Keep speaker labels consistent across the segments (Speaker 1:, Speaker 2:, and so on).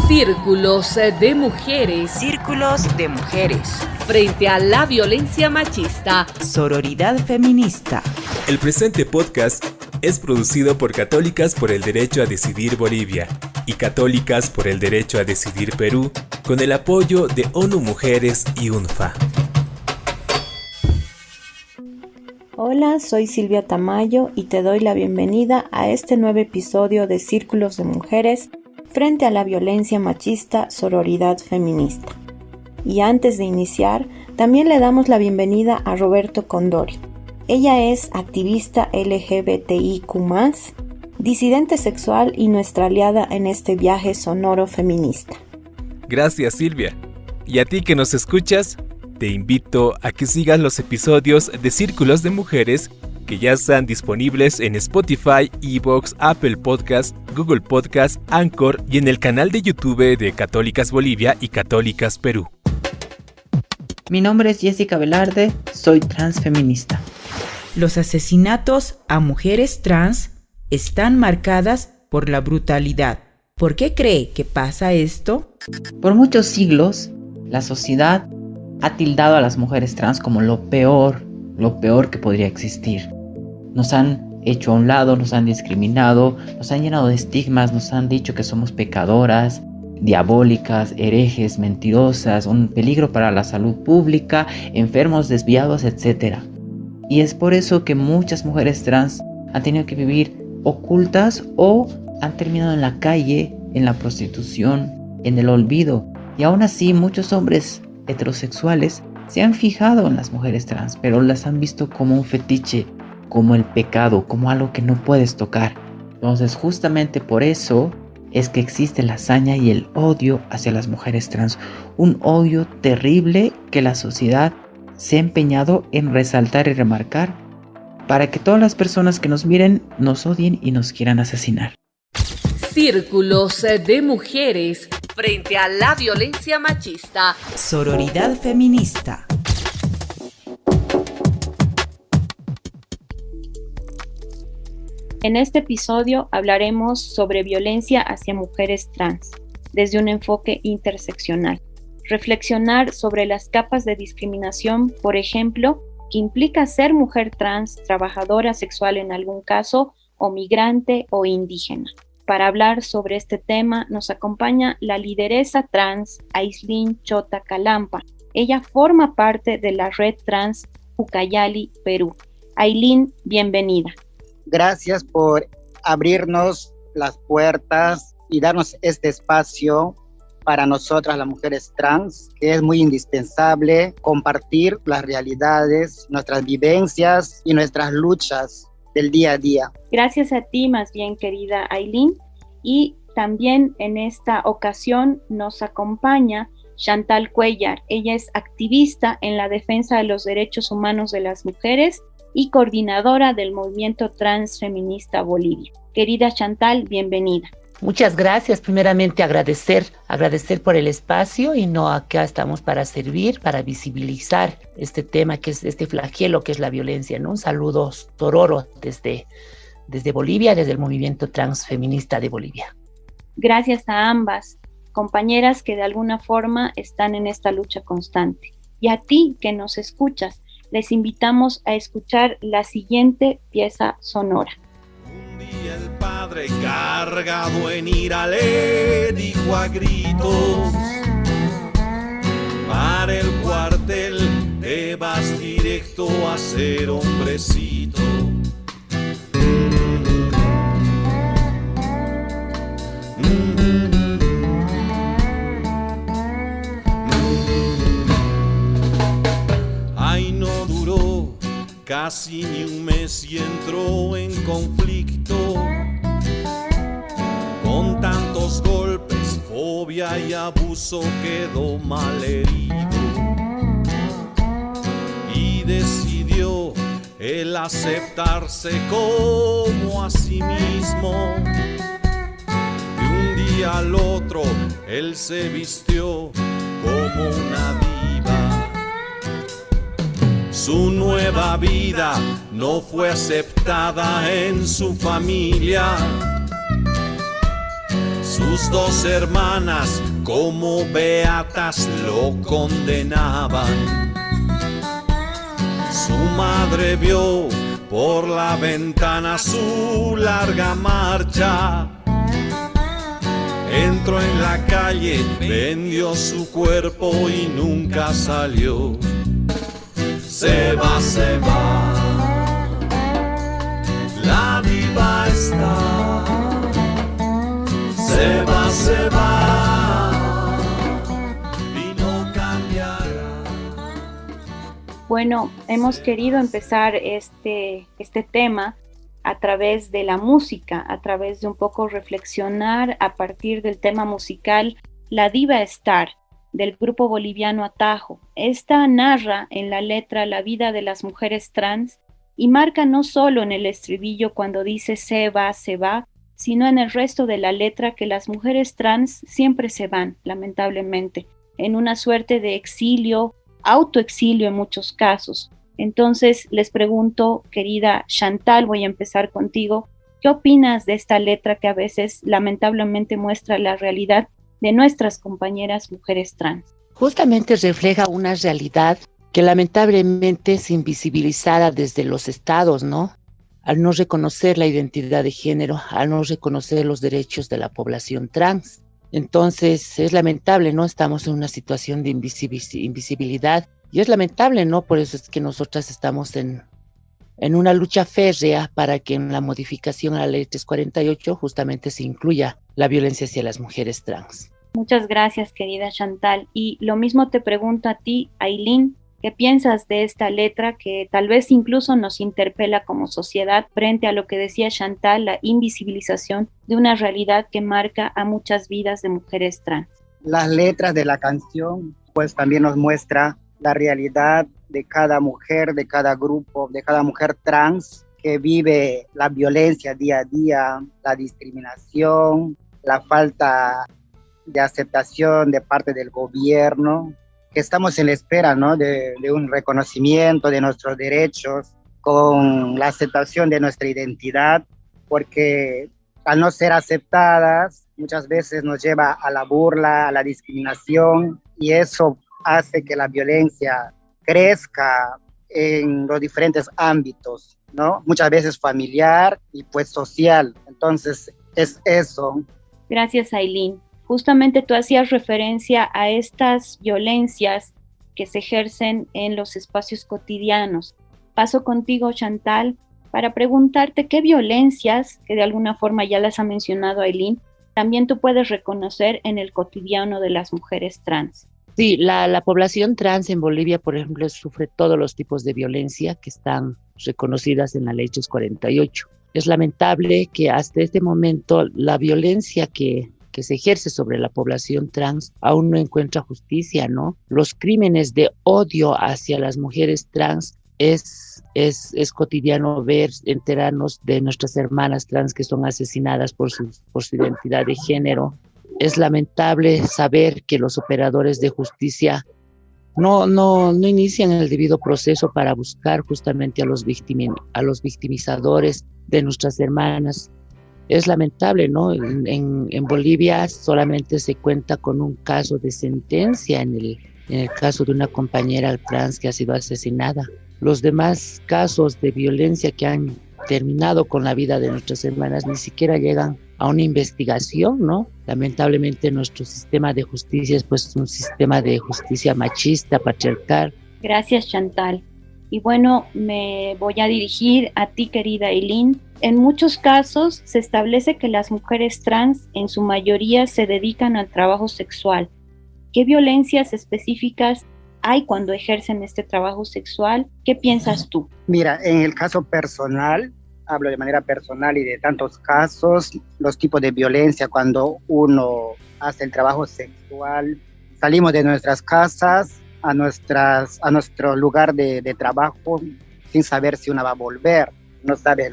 Speaker 1: Círculos de mujeres.
Speaker 2: Círculos de mujeres.
Speaker 1: Frente a la violencia machista.
Speaker 2: Sororidad feminista.
Speaker 3: El presente podcast es producido por Católicas por el Derecho a Decidir Bolivia y Católicas por el Derecho a Decidir Perú, con el apoyo de ONU Mujeres y UNFA.
Speaker 4: Hola, soy Silvia Tamayo y te doy la bienvenida a este nuevo episodio de Círculos de Mujeres frente a la violencia machista, sororidad feminista. Y antes de iniciar, también le damos la bienvenida a Roberto Condori. Ella es activista LGBTIQ+, disidente sexual y nuestra aliada en este viaje sonoro feminista.
Speaker 3: Gracias, Silvia. Y a ti que nos escuchas, te invito a que sigas los episodios de Círculos de Mujeres que ya están disponibles en Spotify, iVoox, Apple Podcast, Google Podcast, Anchor y en el canal de YouTube de Católicas Bolivia y Católicas Perú.
Speaker 5: Mi nombre es Jessica Velarde, soy transfeminista.
Speaker 2: Los asesinatos a mujeres trans están marcadas por la brutalidad. ¿Por qué cree que pasa esto?
Speaker 5: Por muchos siglos, la sociedad ha tildado a las mujeres trans como lo peor que podría existir. Nos han hecho a un lado, nos han discriminado, nos han llenado de estigmas, nos han dicho que somos pecadoras, diabólicas, herejes, mentirosas, un peligro para la salud pública, enfermos, desviados, etc. Y es por eso que muchas mujeres trans han tenido que vivir ocultas o han terminado en la calle, en la prostitución, en el olvido. Y aún así muchos hombres heterosexuales se han fijado en las mujeres trans, pero las han visto como un fetiche, como el pecado, como algo que no puedes tocar. Entonces, justamente por eso es que existe la hazaña y el odio hacia las mujeres trans. Un odio terrible que la sociedad se ha empeñado en resaltar y remarcar para que todas las personas que nos miren nos odien y nos quieran asesinar.
Speaker 1: Círculos de mujeres frente a la violencia machista.
Speaker 2: Sororidad feminista.
Speaker 4: En este episodio hablaremos sobre violencia hacia mujeres trans, desde un enfoque interseccional. Reflexionar sobre las capas de discriminación, por ejemplo, que implica ser mujer trans, trabajadora sexual en algún caso, o migrante o indígena. Para hablar sobre este tema nos acompaña la lideresa trans Aislinn Chota Calampa. Ella forma parte de la red trans Ucayali, Perú. Aislinn, bienvenida.
Speaker 6: Gracias por abrirnos las puertas y darnos este espacio para nosotras las mujeres trans, que es muy indispensable compartir las realidades, nuestras vivencias y nuestras luchas del día a día.
Speaker 4: Gracias a ti, más bien, querida Aislinn. Y también en esta ocasión nos acompaña Chantal Cuellar. Ella es activista en la defensa de los derechos humanos de las mujeres y coordinadora del movimiento transfeminista Bolivia. Querida Chantal, bienvenida.
Speaker 7: Muchas gracias. Primeramente agradecer por el espacio y acá estamos para servir, para visibilizar este tema que es este flagelo que es la violencia, ¿no? Un saludo sororo desde Bolivia, desde el movimiento transfeminista de Bolivia.
Speaker 4: Gracias a ambas, compañeras que de alguna forma están en esta lucha constante. Y a ti que nos escuchas, les invitamos a escuchar la siguiente pieza sonora.
Speaker 8: Un día el padre, cargado en ira, le dijo a gritos: para el cuartel te vas directo a ser hombrecito. Ay, no duró casi ni un mes y entró en conflicto. Con tantos golpes, fobia y abuso quedó malherido. Y decidió el aceptarse como a sí mismo. De un día al otro, él se vistió como una diva. Su nueva vida no fue aceptada en su familia. Su sus dos hermanas como beatas lo condenaban. Su madre vio por la ventana su larga marcha. Entró en la calle, vendió su cuerpo y nunca salió. Se va, la diva está. Se va y no cambiará.
Speaker 4: Bueno, hemos querido empezar este tema a través de la música, a través de un poco reflexionar a partir del tema musical La Diva Star, del grupo boliviano Atajo. Esta narra en la letra la vida de las mujeres trans y marca no solo en el estribillo cuando dice se va, sino en el resto de la letra que las mujeres trans siempre se van, lamentablemente, en una suerte de exilio, autoexilio en muchos casos. Entonces les pregunto, querida Chantal, voy a empezar contigo, ¿qué opinas de esta letra que a veces lamentablemente muestra la realidad de nuestras compañeras mujeres trans?
Speaker 7: Justamente refleja una realidad que lamentablemente es invisibilizada desde los estados, ¿no? Al no reconocer la identidad de género, al no reconocer los derechos de la población trans. Entonces es lamentable, ¿no? Estamos en una situación de invisibilidad y es lamentable, ¿no? Por eso es que nosotras estamos en una lucha férrea para que en la modificación a la ley 348 justamente se incluya la violencia hacia las mujeres trans.
Speaker 4: Muchas gracias, querida Chantal. Y lo mismo te pregunto a ti, Ailín, ¿qué piensas de esta letra que tal vez incluso nos interpela como sociedad frente a lo que decía Chantal, la invisibilización de una realidad que marca a muchas vidas de mujeres trans?
Speaker 6: Las letras de la canción pues también nos muestra la realidad de cada mujer, de cada grupo, de cada mujer trans que vive la violencia día a día, la discriminación, la falta de aceptación de parte del gobierno, que estamos en la espera, ¿no? de un reconocimiento de nuestros derechos, con la aceptación de nuestra identidad, porque al no ser aceptadas, muchas veces nos lleva a la burla, a la discriminación, y eso hace que la violencia crezca en los diferentes ámbitos, ¿no? Muchas veces familiar y pues social. Entonces, es eso.
Speaker 4: Gracias, Ailín. Justamente tú hacías referencia a estas violencias que se ejercen en los espacios cotidianos. Paso contigo, Chantal, para preguntarte qué violencias, que de alguna forma ya las ha mencionado Ailín, también tú puedes reconocer en el cotidiano de las mujeres trans.
Speaker 7: Sí, la población trans en Bolivia, por ejemplo, sufre todos los tipos de violencia que están reconocidas en la ley 348. Es lamentable que hasta este momento la violencia que se ejerce sobre la población trans aún no encuentra justicia, ¿no? Los crímenes de odio hacia las mujeres trans es cotidiano ver, enterarnos de nuestras hermanas trans que son asesinadas por su identidad de género. Es lamentable saber que los operadores de justicia no inician el debido proceso para buscar justamente a los victimizadores de nuestras hermanas. Es lamentable, ¿no? En Bolivia solamente se cuenta con un caso de sentencia en el caso de una compañera trans que ha sido asesinada. Los demás casos de violencia que han terminado con la vida de nuestras hermanas ni siquiera llegan a una investigación, ¿no? Lamentablemente nuestro sistema de justicia es pues un sistema de justicia machista, patriarcal.
Speaker 4: Gracias, Chantal. Y bueno, me voy a dirigir a ti, querida Ailín. En muchos casos se establece que las mujeres trans en su mayoría se dedican al trabajo sexual. ¿Qué violencias específicas hay cuando ejercen este trabajo sexual? ¿Qué piensas tú?
Speaker 6: Mira, en el caso personal, hablo de manera personal y de tantos casos, los tipos de violencia cuando uno hace el trabajo sexual, salimos de nuestras casas a nuestro lugar de trabajo sin saber si una va a volver. No sabes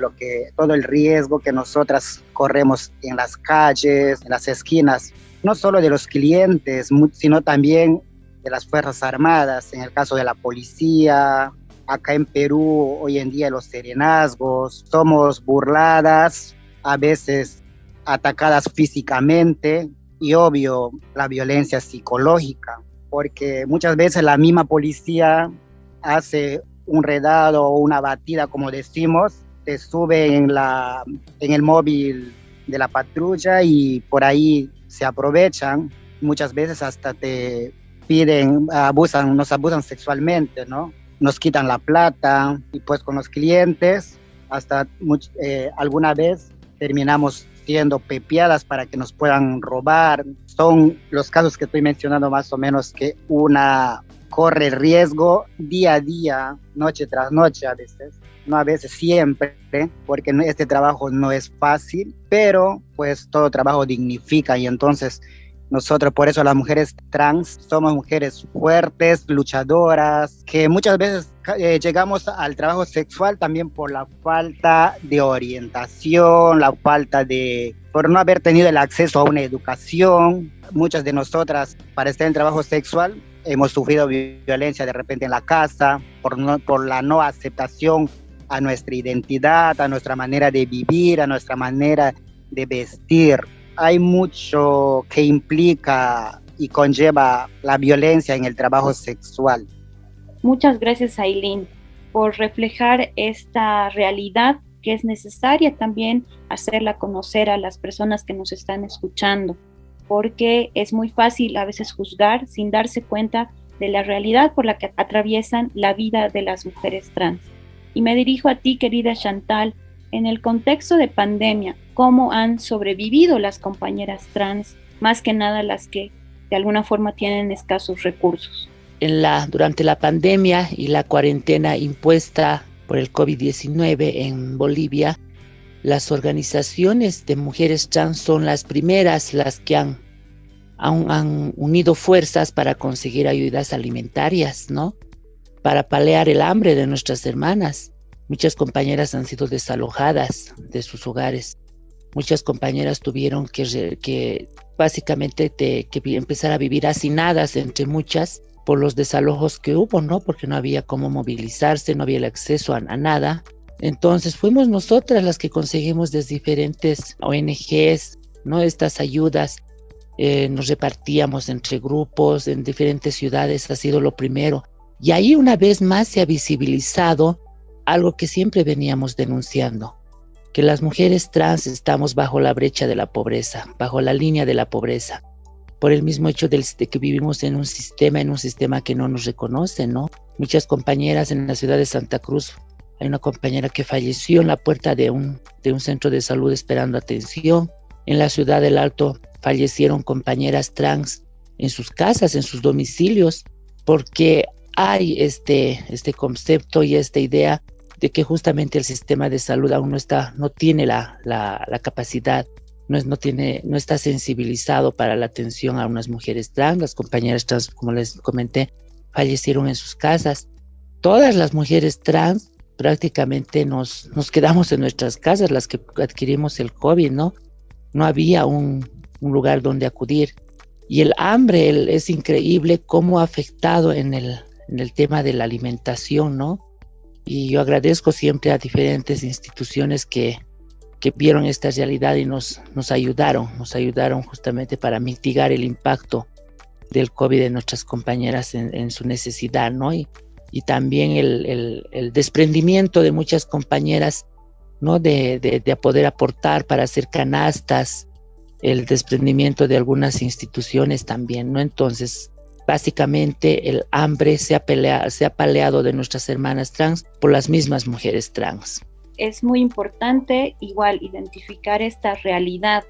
Speaker 6: todo el riesgo que nosotras corremos en las calles, en las esquinas, no solo de los clientes, sino también de las Fuerzas Armadas, en el caso de la policía. Acá en Perú, hoy en día, los serenazgos, somos burladas, a veces atacadas físicamente y obvio la violencia psicológica, porque muchas veces la misma policía hace un redado o una batida, como decimos, te sube en el móvil de la patrulla y por ahí se aprovechan, muchas veces hasta te piden, nos abusan sexualmente, ¿no? Nos quitan la plata y pues con los clientes hasta alguna vez terminamos siendo pepeadas para que nos puedan robar. Son los casos que estoy mencionando más o menos que una corre riesgo día a día, noche tras noche a veces, no a veces, siempre, porque este trabajo no es fácil, pero pues todo trabajo dignifica y entonces nosotros, por eso las mujeres trans, somos mujeres fuertes, luchadoras, que muchas veces llegamos al trabajo sexual también por la falta de orientación, por no haber tenido el acceso a una educación. Muchas de nosotras, para estar en trabajo sexual, hemos sufrido violencia de repente en la casa, por la no aceptación a nuestra identidad, a nuestra manera de vivir, a nuestra manera de vestir. Hay mucho que implica y conlleva la violencia en el trabajo sexual.
Speaker 4: Muchas gracias, Ailín, por reflejar esta realidad que es necesaria también hacerla conocer a las personas que nos están escuchando, porque es muy fácil a veces juzgar sin darse cuenta de la realidad por la que atraviesan la vida de las mujeres trans. Y me dirijo a ti, querida Chantal, en el contexto de pandemia, ¿cómo han sobrevivido las compañeras trans, más que nada las que de alguna forma tienen escasos recursos?
Speaker 7: Durante la pandemia y la cuarentena impuesta por el COVID-19 en Bolivia, las organizaciones de mujeres trans son las primeras, las que han unido fuerzas para conseguir ayudas alimentarias, ¿no? Para paliar el hambre de nuestras hermanas. Muchas compañeras han sido desalojadas de sus hogares. Muchas compañeras tuvieron que básicamente que empezar a vivir hacinadas, entre muchas, por los desalojos que hubo, ¿no? Porque no había cómo movilizarse, no había el acceso a nada. Entonces fuimos nosotras las que conseguimos desde diferentes ONGs, ¿no? Estas ayudas. Nos repartíamos entre grupos en diferentes ciudades, ha sido lo primero. Y ahí una vez más se ha visibilizado algo que siempre veníamos denunciando, que las mujeres trans estamos bajo la brecha de la pobreza, bajo la línea de la pobreza, por el mismo hecho de que vivimos en un sistema que no nos reconoce, ¿no? Muchas compañeras en la ciudad de Santa Cruz, hay una compañera que falleció en la puerta de un centro de salud esperando atención. En la ciudad del Alto fallecieron compañeras trans en sus casas, en sus domicilios, porque hay este concepto y esta idea de que justamente el sistema de salud aún no tiene la capacidad, no está sensibilizado para la atención a unas mujeres trans. Las compañeras trans, como les comenté, fallecieron en sus casas. Todas las mujeres trans prácticamente nos quedamos en nuestras casas, las que adquirimos el COVID, ¿no? No había un lugar donde acudir. Y el hambre es increíble cómo ha afectado en el tema de la alimentación, ¿no? Y yo agradezco siempre a diferentes instituciones que vieron esta realidad y nos ayudaron justamente para mitigar el impacto del COVID de nuestras compañeras en su necesidad, ¿no? Y también el desprendimiento de muchas compañeras, ¿no? De poder aportar para hacer canastas, el desprendimiento de algunas instituciones también, ¿no? Entonces, básicamente el hambre se ha paleado de nuestras hermanas trans por las mismas mujeres trans.
Speaker 4: Es muy importante igual identificar esta realidad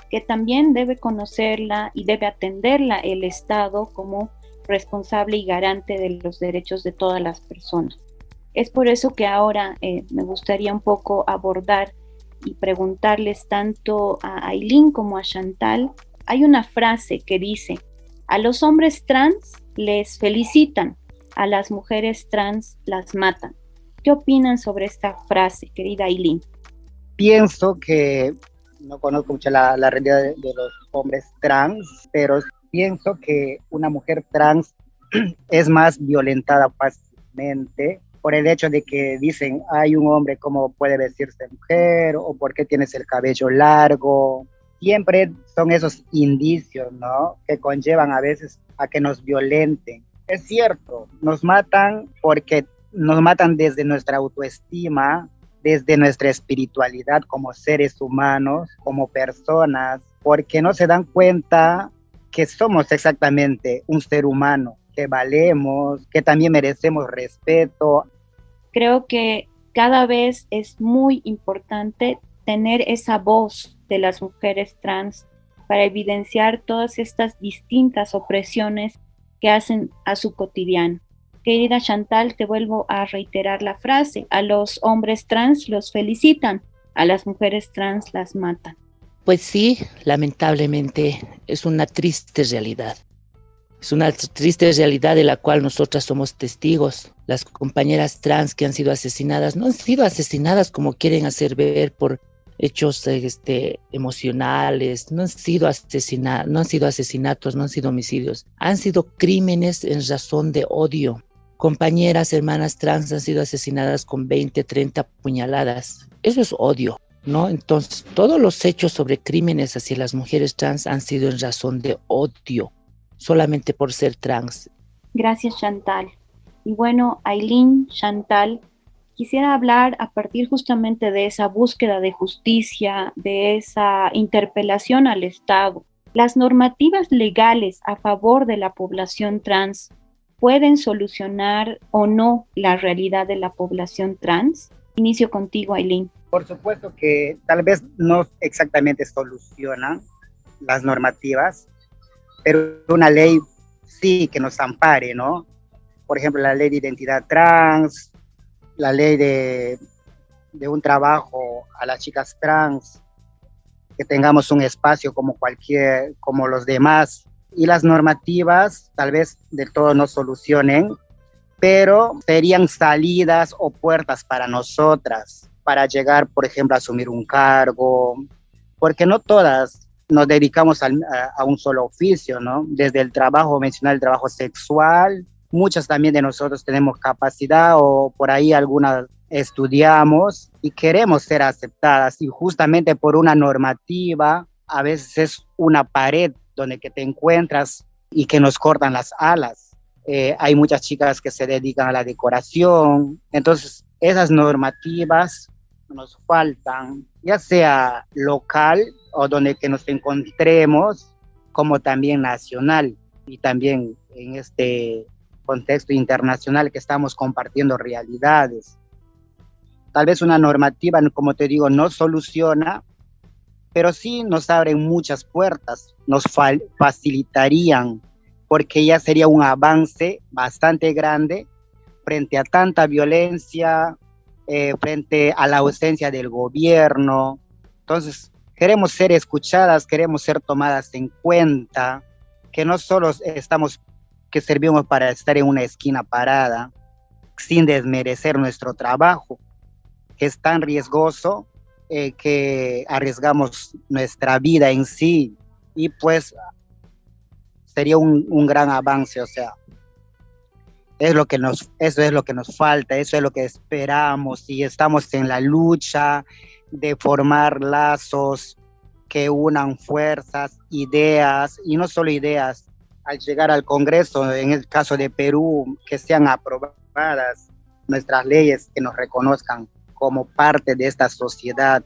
Speaker 4: que también debe conocerla y debe atenderla el Estado como responsable y garante de los derechos de todas las personas. Es por eso que ahora me gustaría un poco abordar y preguntarles tanto a Ailín como a Chantal. Hay una frase que dice: a los hombres trans les felicitan, a las mujeres trans las matan. ¿Qué opinan sobre esta frase, querida Ailín?
Speaker 6: Pienso que no conozco mucho la realidad de los hombres trans, pero pienso que una mujer trans es más violentada fácilmente por el hecho de que dicen, hay un hombre, ¿cómo puede vestirse mujer? ¿O por qué tienes el cabello largo? siempre son esos indicios, ¿no? Que conllevan a veces a que nos violenten. Es cierto, nos matan porque nos matan desde nuestra autoestima, desde nuestra espiritualidad como seres humanos, como personas, porque no se dan cuenta que somos exactamente un ser humano, que valemos, que también merecemos respeto.
Speaker 4: Creo que cada vez es muy importante tener esa voz de las mujeres trans para evidenciar todas estas distintas opresiones que hacen a su cotidiano. Querida Chantal, te vuelvo a reiterar la frase: a los hombres trans los felicitan, a las mujeres trans las matan.
Speaker 7: Pues sí, lamentablemente es una triste realidad. Es una triste realidad de la cual nosotras somos testigos. Las compañeras trans que han sido asesinadas no han sido asesinadas como quieren hacer ver por hechos emocionales, no han sido asesinatos, no han sido homicidios, han sido crímenes en razón de odio. Compañeras, hermanas trans han sido asesinadas con 20, 30 puñaladas. Eso es odio, ¿no? Entonces, todos los hechos sobre crímenes hacia las mujeres trans han sido en razón de odio, solamente por ser trans.
Speaker 4: Gracias, Chantal. Y bueno, Aylin, Chantal, quisiera hablar a partir justamente de esa búsqueda de justicia, de esa interpelación al Estado. ¿Las normativas legales a favor de la población trans pueden solucionar o no la realidad de la población trans? Inicio contigo, Aylin.
Speaker 6: Por supuesto que tal vez no exactamente solucionan las normativas, pero una ley sí que nos ampare, ¿no? Por ejemplo, la ley de identidad trans, la ley de un trabajo a las chicas trans, que tengamos un espacio como los demás. Y las normativas tal vez de todo no solucionen, pero serían salidas o puertas para nosotras, para llegar, por ejemplo, a asumir un cargo, porque no todas nos dedicamos a un solo oficio, ¿no? Desde el trabajo, mencionar el trabajo sexual, muchas también de nosotros tenemos capacidad o por ahí algunas estudiamos y queremos ser aceptadas, y justamente por una normativa a veces es una pared donde que te encuentras y que nos cortan las alas. Hay muchas chicas que se dedican a la decoración, entonces esas normativas nos faltan, ya sea local o donde que nos encontremos, como también nacional y también en este contexto internacional que estamos compartiendo realidades. Tal vez una normativa, como te digo, no soluciona, pero sí nos abren muchas puertas, nos facilitarían, porque ya sería un avance bastante grande frente a tanta violencia, frente a la ausencia del gobierno. Entonces, queremos ser escuchadas, queremos ser tomadas en cuenta, que no solo que servimos para estar en una esquina parada, sin desmerecer nuestro trabajo, que es tan riesgoso, que arriesgamos nuestra vida en sí, y pues sería un gran avance. O sea, eso es lo que nos falta, eso es lo que esperamos, y estamos en la lucha de formar lazos que unan fuerzas, ideas, y no solo ideas, al llegar al Congreso, en el caso de Perú, que sean aprobadas nuestras leyes, que nos reconozcan como parte de esta sociedad.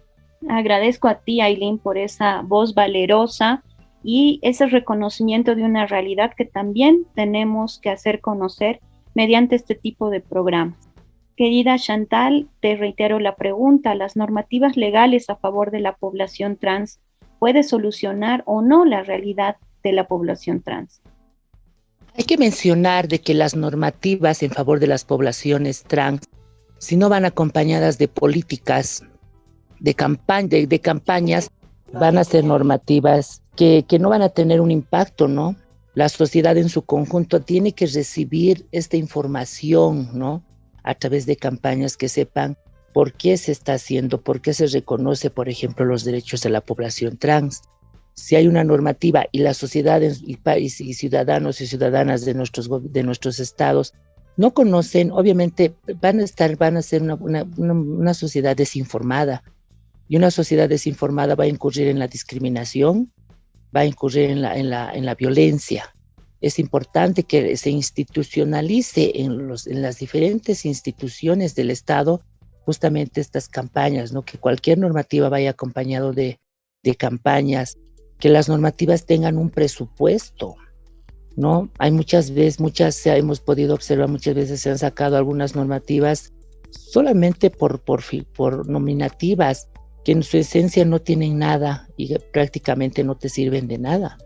Speaker 4: Agradezco a ti, Aylin, por esa voz valerosa y ese reconocimiento de una realidad que también tenemos que hacer conocer mediante este tipo de programas. Querida Chantal, te reitero la pregunta: ¿las normativas legales a favor de la población trans pueden solucionar o no la realidad de la población trans?
Speaker 7: Hay que mencionar de que las normativas en favor de las poblaciones trans, si no van acompañadas de políticas, de campañas, van a ser normativas que no van a tener un impacto, ¿no? La sociedad en su conjunto tiene que recibir esta información, ¿no? A través de campañas que sepan por qué se está haciendo, por qué se reconoce, por ejemplo, los derechos de la población trans. Si hay una normativa y la sociedad y ciudadanos y ciudadanas de nuestros estados no conocen, obviamente van a ser una sociedad desinformada. Y una sociedad desinformada va a incurrir en la discriminación, va a incurrir en la violencia. Es importante que se institucionalice en las diferentes instituciones del Estado justamente estas campañas, ¿no? Que cualquier normativa vaya acompañado de campañas, que las normativas tengan un presupuesto, ¿no? Hay hemos podido observar, muchas veces se han sacado algunas normativas solamente por nominativas, que en su esencia no tienen nada y prácticamente no te sirven de nada.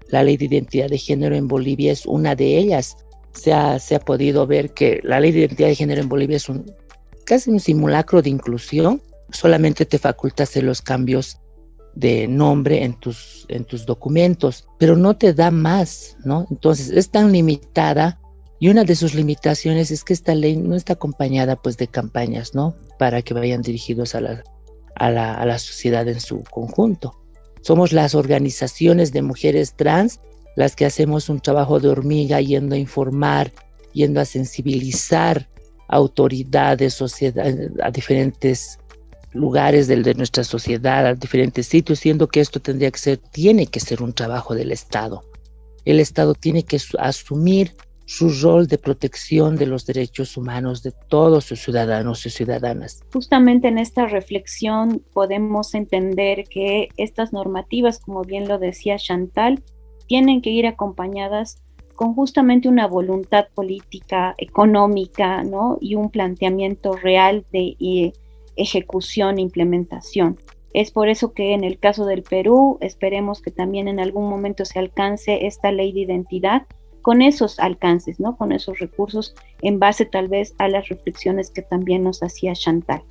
Speaker 7: La ley de identidad de género en Bolivia es una de ellas. Se ha podido ver que la ley de identidad de género en Bolivia es casi un simulacro de inclusión. Solamente te faculta hacer los cambios de nombre en tus documentos, pero no te da más, ¿no? Entonces es tan limitada, y una de sus limitaciones es que esta ley no está acompañada pues de campañas, ¿no? Para que vayan dirigidos a la sociedad en su conjunto. Somos las organizaciones de mujeres trans las que hacemos un trabajo de hormiga, yendo a informar, yendo a sensibilizar a autoridades, sociedad, a diferentes lugares de nuestra sociedad, a diferentes sitios, siendo que esto tiene que ser un trabajo del Estado. El Estado tiene que asumir su rol de protección de los derechos humanos de todos sus ciudadanos y ciudadanas.
Speaker 4: Justamente en esta reflexión podemos entender que estas normativas, como bien lo decía Chantal, tienen que ir acompañadas con justamente una voluntad política, económica, ¿no? Y un planteamiento real de ejecución e implementación. Es por eso que en el caso del Perú esperemos que también en algún momento se alcance esta ley de identidad con esos alcances, ¿no? Con esos recursos en base tal vez a las reflexiones que también nos hacía Chantal.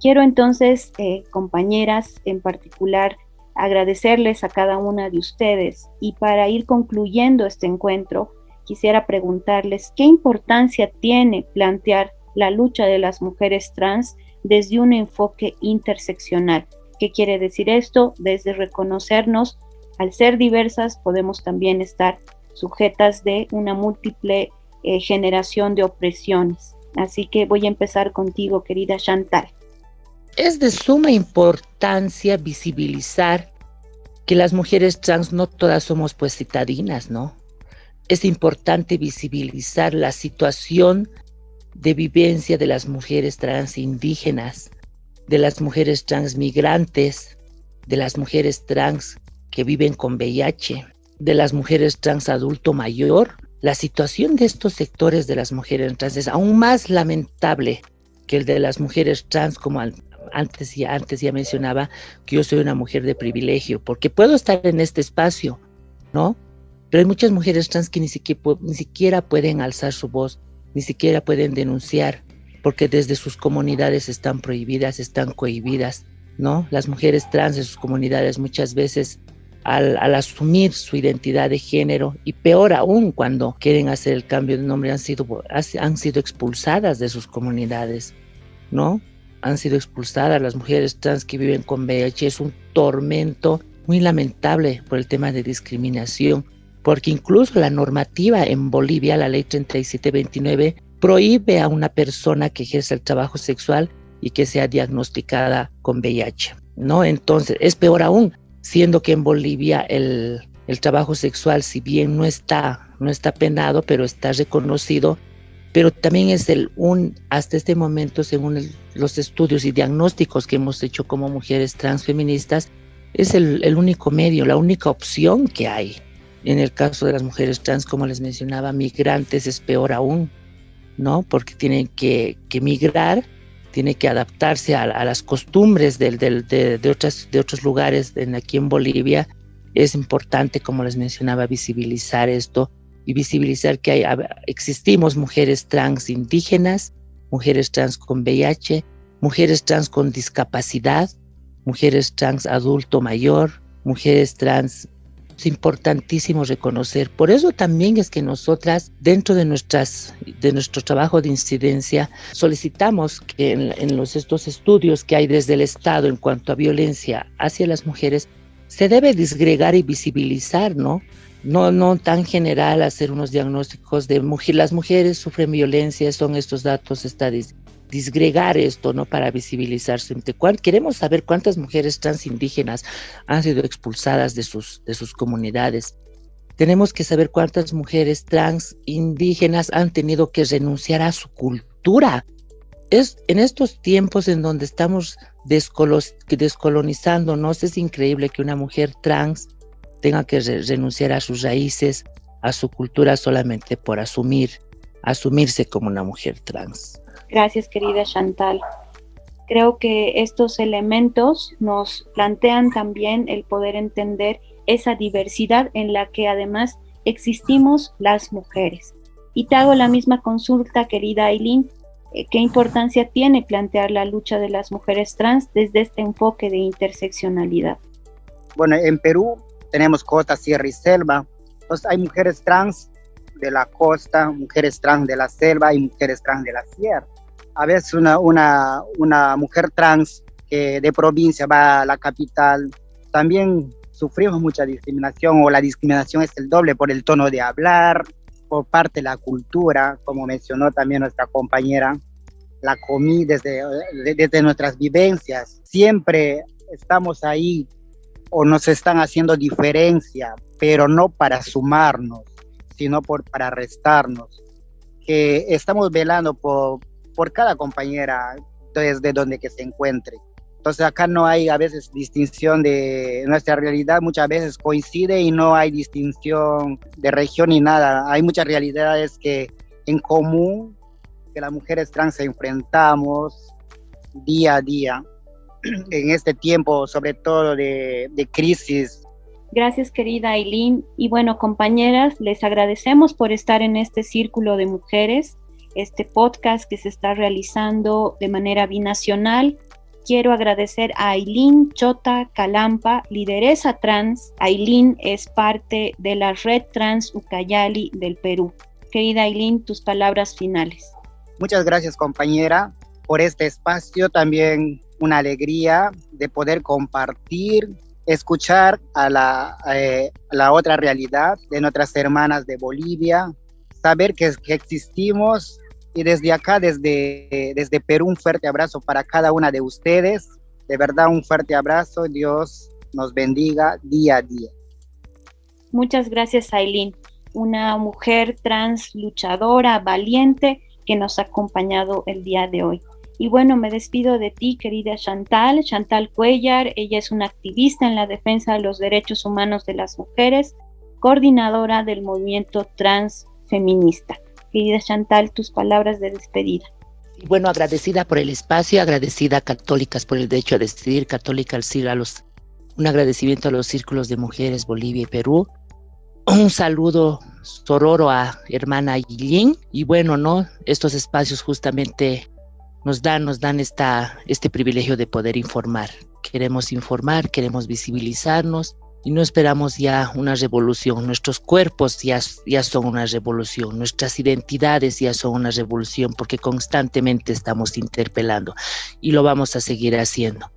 Speaker 4: Quiero entonces, compañeras, en particular, agradecerles a cada una de ustedes, y para ir concluyendo este encuentro, quisiera preguntarles qué importancia tiene plantear la lucha de las mujeres trans desde un enfoque interseccional. ¿Qué quiere decir esto? Desde reconocernos, al ser diversas, podemos también estar sujetas de una múltiple generación de opresiones. Así que voy a empezar contigo, querida Chantal.
Speaker 7: Es de suma importancia visibilizar que las mujeres trans no todas somos pues citadinas, ¿no? Es importante visibilizar la situación de vivencia de las mujeres trans indígenas, de las mujeres trans migrantes, de las mujeres trans que viven con VIH, de las mujeres trans adulto mayor. La situación de estos sectores de las mujeres trans es aún más lamentable que el de las mujeres trans, como antes ya mencionaba, que yo soy una mujer de privilegio, porque puedo estar en este espacio, ¿no? Pero hay muchas mujeres trans que ni siquiera pueden alzar su voz, ni siquiera pueden denunciar, porque desde sus comunidades están prohibidas, están cohibidas, ¿no? Las mujeres trans en sus comunidades muchas veces al asumir su identidad de género, y peor aún cuando quieren hacer el cambio de nombre, han sido expulsadas de sus comunidades, ¿no? Han sido expulsadas. Las mujeres trans que viven con VIH es un tormento muy lamentable por el tema de discriminación, porque incluso la normativa en Bolivia, la ley 3729, prohíbe a una persona que ejerza el trabajo sexual y que sea diagnosticada con VIH, ¿no? Entonces es peor aún, siendo que en Bolivia el trabajo sexual, si bien no está penado, pero está reconocido, pero también es hasta este momento, según los estudios y diagnósticos que hemos hecho como mujeres transfeministas, es el único medio, la única opción que hay. En el caso de las mujeres trans, como les mencionaba, migrantes, es peor aún, ¿no? Porque tienen que migrar, tienen que adaptarse a las costumbres de otros lugares aquí en Bolivia. Es importante, como les mencionaba, visibilizar esto y visibilizar que existimos mujeres trans indígenas, mujeres trans con VIH, mujeres trans con discapacidad, mujeres trans adulto mayor, mujeres trans. Es importantísimo reconocer. Por eso también es que nosotras, dentro de nuestro trabajo de incidencia, solicitamos que en estos estudios que hay desde el Estado en cuanto a violencia hacia las mujeres, se debe disgregar y visibilizar, ¿no? No tan general hacer unos diagnósticos de las mujeres sufren violencia, son estos datos estadísticos. disgregar esto, ¿no? Para visibilizarse. Queremos saber cuántas mujeres trans indígenas han sido expulsadas de sus comunidades. Tenemos que saber cuántas mujeres trans indígenas han tenido que renunciar a su cultura. Es en estos tiempos en donde estamos descolonizándonos, es increíble que una mujer trans tenga que renunciar a sus raíces, a su cultura, solamente por asumirse como una mujer trans.
Speaker 4: Gracias, querida Chantal. Creo que estos elementos nos plantean también el poder entender esa diversidad en la que además existimos las mujeres. Y te hago la misma consulta, querida Aylin. ¿Qué importancia tiene plantear la lucha de las mujeres trans desde este enfoque de interseccionalidad?
Speaker 6: Bueno, en Perú tenemos costa, sierra y selva. Entonces hay mujeres trans de la costa, mujeres trans de la selva y mujeres trans de la sierra. A veces una mujer trans que de provincia va a la capital, también sufrimos mucha discriminación, o la discriminación es el doble por el tono de hablar, por parte de la cultura, como mencionó también nuestra compañera, la comida desde nuestras vivencias. Siempre estamos ahí o nos están haciendo diferencia, pero no para sumarnos, sino para restarnos. Que estamos velando por cada compañera desde donde que se encuentre. Entonces acá no hay a veces distinción de nuestra realidad, muchas veces coincide y no hay distinción de región ni nada. Hay muchas realidades que en común, que las mujeres trans enfrentamos día a día en este tiempo, sobre todo de crisis.
Speaker 4: Gracias, querida Aylin. Y bueno, compañeras, les agradecemos por estar en este círculo de mujeres, este podcast que se está realizando de manera binacional. Quiero agradecer a Aylin Chota Calampa, lideresa trans. Aylin es parte de la Red Trans Ucayali del Perú. Querida Aylin, tus palabras finales.
Speaker 6: Muchas gracias, compañera, por este espacio. También una alegría de poder compartir, escuchar a la otra realidad de nuestras hermanas de Bolivia, saber que existimos. Y desde acá, desde Perú, un fuerte abrazo para cada una de ustedes. De verdad, un fuerte abrazo. Dios nos bendiga día a día.
Speaker 4: Muchas gracias, Aylin, una mujer trans luchadora, valiente, que nos ha acompañado el día de hoy. Y bueno, me despido de ti, querida Chantal Cuellar. Ella es una activista en la defensa de los derechos humanos de las mujeres, coordinadora del movimiento trans feminista. Querida Chantal, tus palabras de despedida.
Speaker 7: Bueno, agradecida por el espacio, agradecida a Católicas por el derecho a decidir, Católica al CIR, un agradecimiento a los círculos de mujeres Bolivia y Perú. Un saludo sororo a hermana Aylin. Y bueno, ¿no? Estos espacios justamente nos dan este privilegio de poder informar. Queremos informar, queremos visibilizarnos. Y no esperamos ya una revolución. Nuestros cuerpos ya son una revolución. Nuestras identidades ya son una revolución, porque constantemente estamos interpelando y lo vamos a seguir haciendo.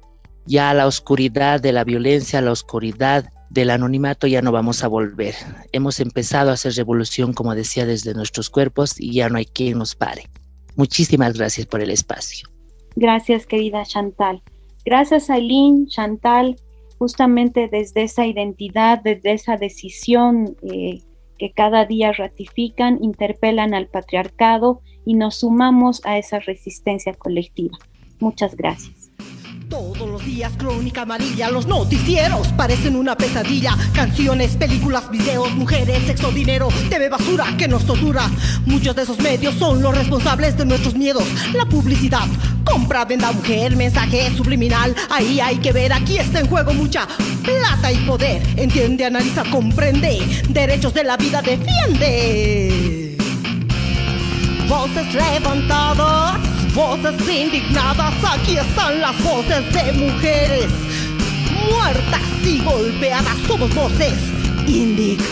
Speaker 7: Ya a la oscuridad de la violencia, a la oscuridad del anonimato ya no vamos a volver. Hemos empezado a hacer revolución, como decía, desde nuestros cuerpos, y ya no hay quien nos pare. Muchísimas gracias por el espacio.
Speaker 4: Gracias, querida Chantal. Gracias, Aylin, Chantal. Justamente desde esa identidad, desde esa decisión que cada día ratifican, interpelan al patriarcado y nos sumamos a esa resistencia colectiva. Muchas gracias.
Speaker 9: Todos los días crónica amarilla, los noticieros parecen una pesadilla. Canciones, películas, videos, mujeres, sexo, dinero, TV basura que nos tortura. Muchos de esos medios son los responsables de nuestros miedos. La publicidad, compra, venda, mujer, mensaje subliminal. Ahí hay que ver, aquí está en juego mucha plata y poder. Entiende, analiza, comprende, derechos de la vida defiende. Voces levantadas, voces indignadas, aquí están las voces de mujeres muertas y golpeadas. Somos voces indignadas.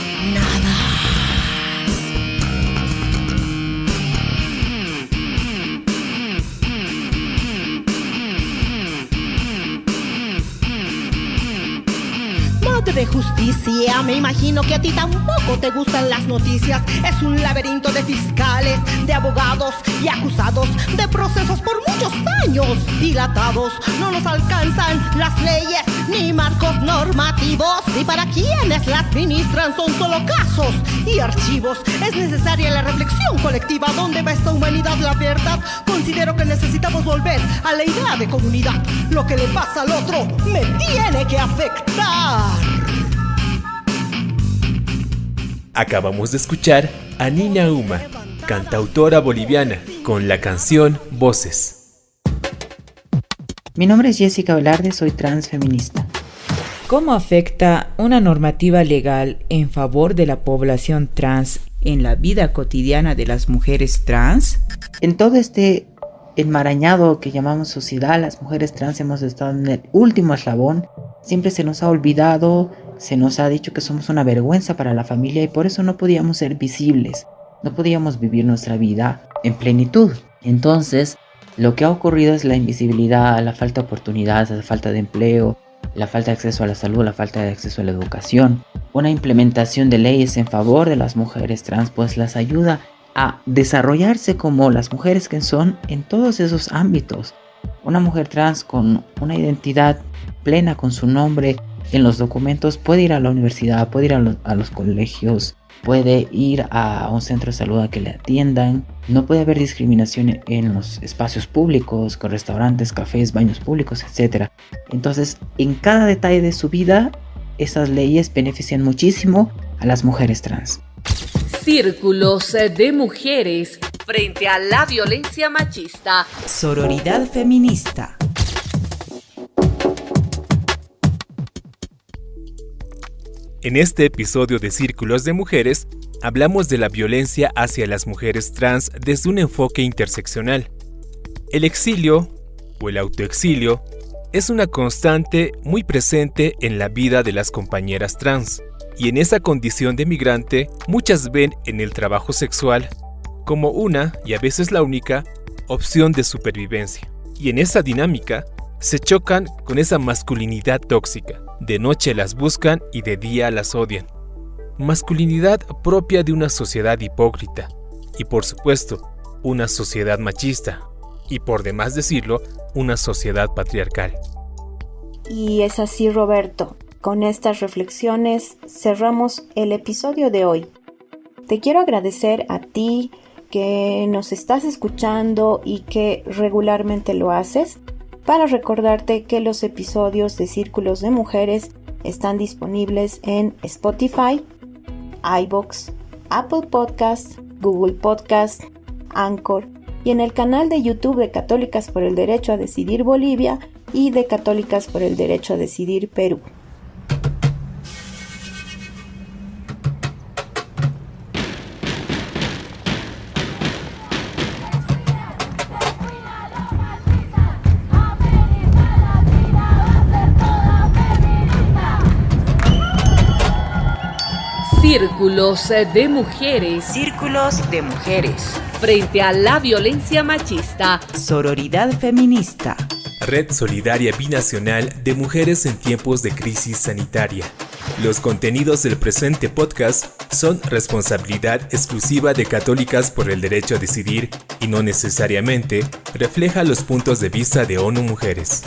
Speaker 9: de justicia. Me imagino que a ti tampoco te gustan las noticias. Es un laberinto de fiscales, de abogados y acusados, de procesos por muchos años dilatados. No nos alcanzan las leyes ni marcos normativos, y para quienes la administran son solo casos y archivos. Es necesaria la reflexión colectiva. ¿Dónde va esta humanidad? La verdad, considero que necesitamos volver a la idea de comunidad. Lo que le pasa al otro me tiene que afectar.
Speaker 3: Acabamos de escuchar a Nina Uma, cantautora boliviana, con la canción Voces.
Speaker 5: Mi nombre es Jessica Velarde, soy transfeminista.
Speaker 2: ¿Cómo afecta una normativa legal en favor de la población trans en la vida cotidiana de las mujeres trans?
Speaker 5: En todo este enmarañado que llamamos sociedad, las mujeres trans hemos estado en el último eslabón. Siempre se nos ha olvidado, se nos ha dicho que somos una vergüenza para la familia y por eso no podíamos ser visibles, no podíamos vivir nuestra vida en plenitud. Entonces, lo que ha ocurrido es la invisibilidad, la falta de oportunidades, la falta de empleo, la falta de acceso a la salud, la falta de acceso a la educación. Una implementación de leyes en favor de las mujeres trans pues las ayuda a desarrollarse como las mujeres que son en todos esos ámbitos. Una mujer trans con una identidad plena, con su nombre en los documentos, puede ir a la universidad, puede ir a los colegios, puede ir a un centro de salud a que le atiendan. No puede haber discriminación en los espacios públicos, con restaurantes, cafés, baños públicos, etc. Entonces, en cada detalle de su vida, esas leyes benefician muchísimo a las mujeres trans.
Speaker 1: Círculos de mujeres frente a la violencia machista.
Speaker 2: Sororidad feminista.
Speaker 3: En este episodio de Círculos de Mujeres, hablamos de la violencia hacia las mujeres trans desde un enfoque interseccional. El exilio, o el autoexilio, es una constante muy presente en la vida de las compañeras trans, y en esa condición de migrante, muchas ven en el trabajo sexual como una, y a veces la única, opción de supervivencia. Y en esa dinámica, se chocan con esa masculinidad tóxica. De noche las buscan y de día las odian. Masculinidad propia de una sociedad hipócrita. Y por supuesto, una sociedad machista. Y por demás decirlo, una sociedad patriarcal.
Speaker 4: Y es así, Roberto. Con estas reflexiones cerramos el episodio de hoy. Te quiero agradecer a ti que nos estás escuchando y que regularmente lo haces, para recordarte que los episodios de Círculos de Mujeres están disponibles en Spotify, iVoox, Apple Podcasts, Google Podcasts, Anchor y en el canal de YouTube de Católicas por el Derecho a Decidir Bolivia y de Católicas por el Derecho a Decidir Perú.
Speaker 1: Círculos de mujeres.
Speaker 2: Círculos de mujeres.
Speaker 1: Frente a la violencia machista.
Speaker 2: Sororidad feminista.
Speaker 3: Red Solidaria Binacional de Mujeres en Tiempos de Crisis Sanitaria. Los contenidos del presente podcast son responsabilidad exclusiva de Católicas por el Derecho a Decidir y no necesariamente refleja los puntos de vista de ONU Mujeres.